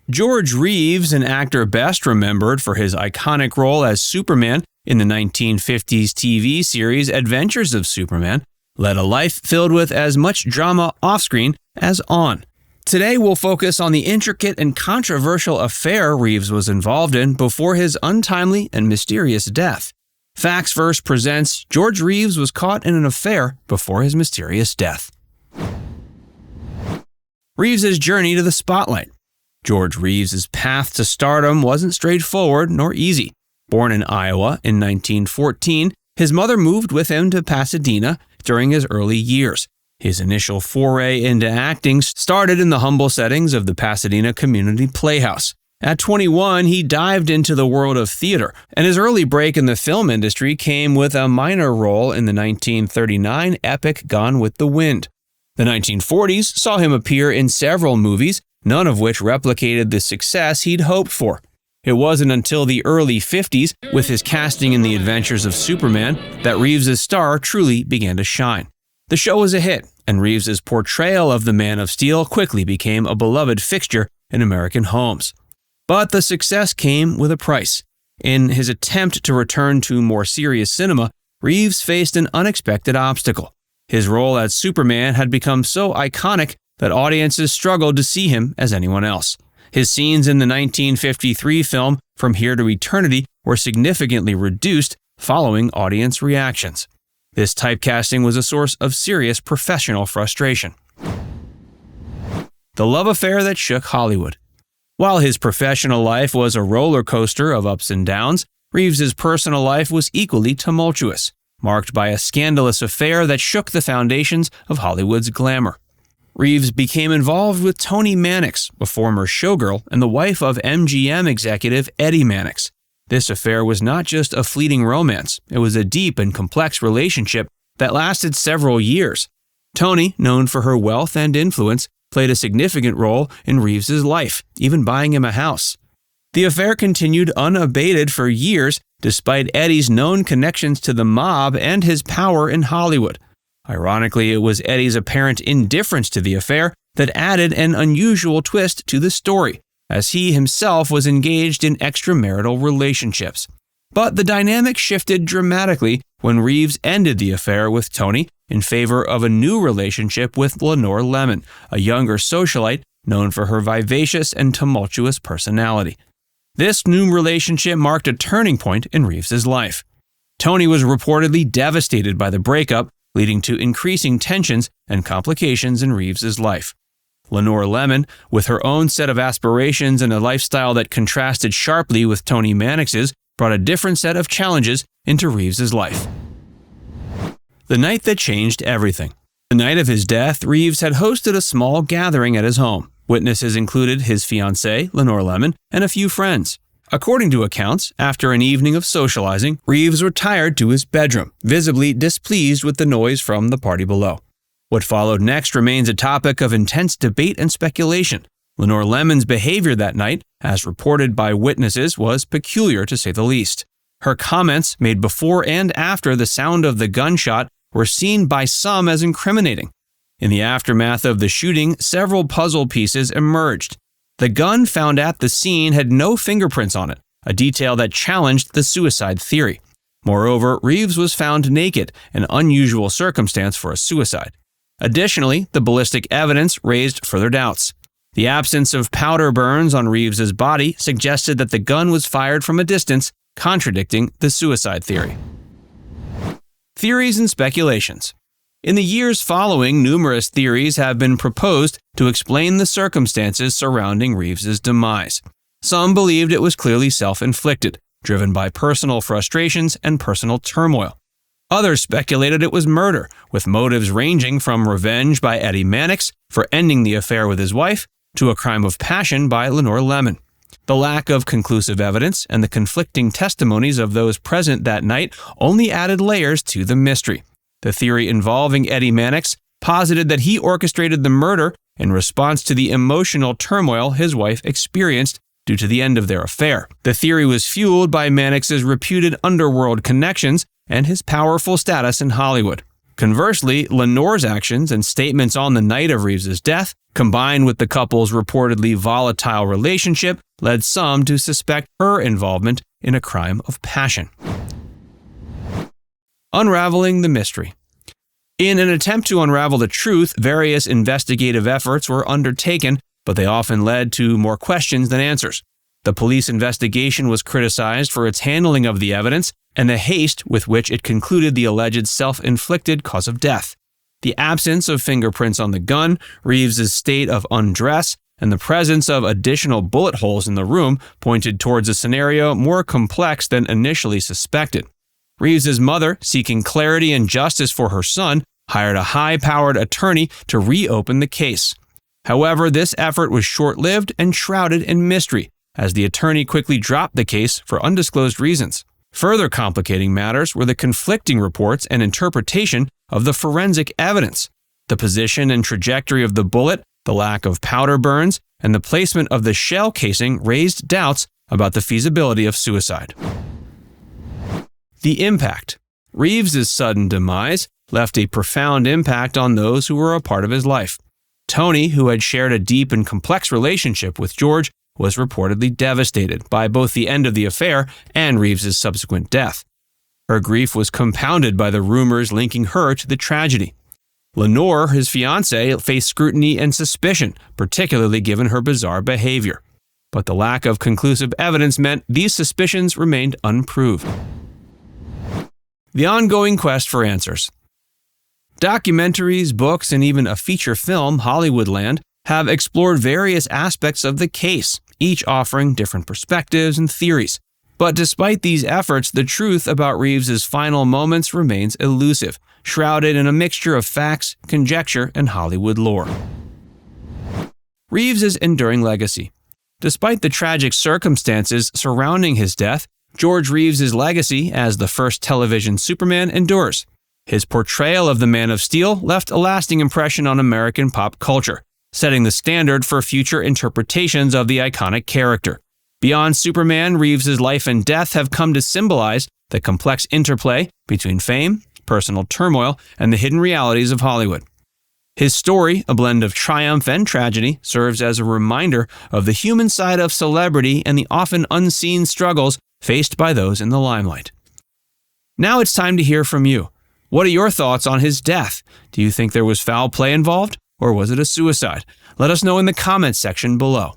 George Reeves, an actor best remembered for his iconic role as Superman in the 1950s TV series Adventures of Superman, led a life filled with as much drama off-screen as on. Today we'll focus on the intricate and controversial affair Reeves was involved in before his untimely and mysterious death. Facts Verse presents George Reeves was caught in an affair before his mysterious death. Reeves' journey to the spotlight. George Reeves' path to stardom wasn't straightforward nor easy. Born in Iowa in 1914, his mother moved with him to Pasadena during his early years. His initial foray into acting started in the humble settings of the Pasadena Community Playhouse. At 21, he dived into the world of theater, and his early break in the film industry came with a minor role in the 1939 epic Gone with the Wind. The 1940s saw him appear in several movies, none of which replicated the success he'd hoped for. It wasn't until the early 50s, with his casting in The Adventures of Superman, that Reeves' star truly began to shine. The show was a hit, and Reeves' portrayal of the Man of Steel quickly became a beloved fixture in American homes. But the success came with a price. In his attempt to return to more serious cinema, Reeves faced an unexpected obstacle. His role as Superman had become so iconic that audiences struggled to see him as anyone else. His scenes in the 1953 film From Here to Eternity were significantly reduced following audience reactions. This typecasting was a source of serious professional frustration. The love affair that shook Hollywood. While his professional life was a roller coaster of ups and downs, Reeves' personal life was equally tumultuous, marked by a scandalous affair that shook the foundations of Hollywood's glamour. Reeves became involved with Toni Mannix, a former showgirl and the wife of MGM executive Eddie Mannix. This affair was not just a fleeting romance, it was a deep and complex relationship that lasted several years. Toni, known for her wealth and influence, played a significant role in Reeves' life, even buying him a house. The affair continued unabated for years, despite Eddie's known connections to the mob and his power in Hollywood. Ironically, it was Eddie's apparent indifference to the affair that added an unusual twist to the story, as he himself was engaged in extramarital relationships. But the dynamic shifted dramatically when Reeves ended the affair with Toni in favor of a new relationship with Lenore Lemon, a younger socialite known for her vivacious and tumultuous personality. This new relationship marked a turning point in Reeves' life. Toni was reportedly devastated by the breakup, leading to increasing tensions and complications in Reeves' life. Lenore Lemon, with her own set of aspirations and a lifestyle that contrasted sharply with Toni Mannix's, brought a different set of challenges into Reeves' life. The night that changed everything. The night of his death, Reeves had hosted a small gathering at his home. Witnesses included his fiancée, Lenore Lemon, and a few friends. According to accounts, after an evening of socializing, Reeves retired to his bedroom, visibly displeased with the noise from the party below. What followed next remains a topic of intense debate and speculation. Lenore Lemon's behavior that night, as reported by witnesses, was peculiar to say the least. Her comments, made before and after the sound of the gunshot, were seen by some as incriminating. In the aftermath of the shooting, several puzzle pieces emerged. The gun found at the scene had no fingerprints on it, a detail that challenged the suicide theory. Moreover, Reeves was found naked, an unusual circumstance for a suicide. Additionally, the ballistic evidence raised further doubts. The absence of powder burns on Reeves' body suggested that the gun was fired from a distance, contradicting the suicide theory. Theories and speculations. In the years following, numerous theories have been proposed to explain the circumstances surrounding Reeves' demise. Some believed it was clearly self-inflicted, driven by personal frustrations and personal turmoil. Others speculated it was murder, with motives ranging from revenge by Eddie Mannix for ending the affair with his wife to a crime of passion by Lenore Lemon. The lack of conclusive evidence and the conflicting testimonies of those present that night only added layers to the mystery. The theory involving Eddie Mannix posited that he orchestrated the murder in response to the emotional turmoil his wife experienced due to the end of their affair. The theory was fueled by Mannix's reputed underworld connections and his powerful status in Hollywood. Conversely, Lenore's actions and statements on the night of Reeves's death, combined with the couple's reportedly volatile relationship, led some to suspect her involvement in a crime of passion. Unraveling the Mystery. In an attempt to unravel the truth, various investigative efforts were undertaken, but they often led to more questions than answers. The police investigation was criticized for its handling of the evidence and the haste with which it concluded the alleged self-inflicted cause of death. The absence of fingerprints on the gun, Reeves's state of undress, and the presence of additional bullet holes in the room pointed towards a scenario more complex than initially suspected. Reeves's mother, seeking clarity and justice for her son, hired a high-powered attorney to reopen the case. However, this effort was short-lived and shrouded in mystery, as the attorney quickly dropped the case for undisclosed reasons. Further complicating matters were the conflicting reports and interpretation of the forensic evidence. The position and trajectory of the bullet, the lack of powder burns, and the placement of the shell casing raised doubts about the feasibility of suicide. The impact. Reeves's sudden demise left a profound impact on those who were a part of his life. Toni, who had shared a deep and complex relationship with George, was reportedly devastated by both the end of the affair and Reeves's subsequent death. Her grief was compounded by the rumors linking her to the tragedy. Lenore, his fiancée, faced scrutiny and suspicion, particularly given her bizarre behavior. But the lack of conclusive evidence meant these suspicions remained unproved. The ongoing quest for answers. Documentaries, books, and even a feature film, Hollywoodland, have explored various aspects of the case, each offering different perspectives and theories. But despite these efforts, the truth about Reeves's final moments remains elusive, shrouded in a mixture of facts, conjecture, and Hollywood lore. Reeves's enduring legacy. Despite the tragic circumstances surrounding his death, George Reeves's legacy as the first television Superman endures. His portrayal of the Man of Steel left a lasting impression on American pop culture, setting the standard for future interpretations of the iconic character. Beyond Superman, Reeves's life and death have come to symbolize the complex interplay between fame, personal turmoil, and the hidden realities of Hollywood. His story, a blend of triumph and tragedy, serves as a reminder of the human side of celebrity and the often unseen struggles faced by those in the limelight. Now it's time to hear from you. What are your thoughts on his death? Do you think there was foul play involved, or was it a suicide? Let us know in the comments section below.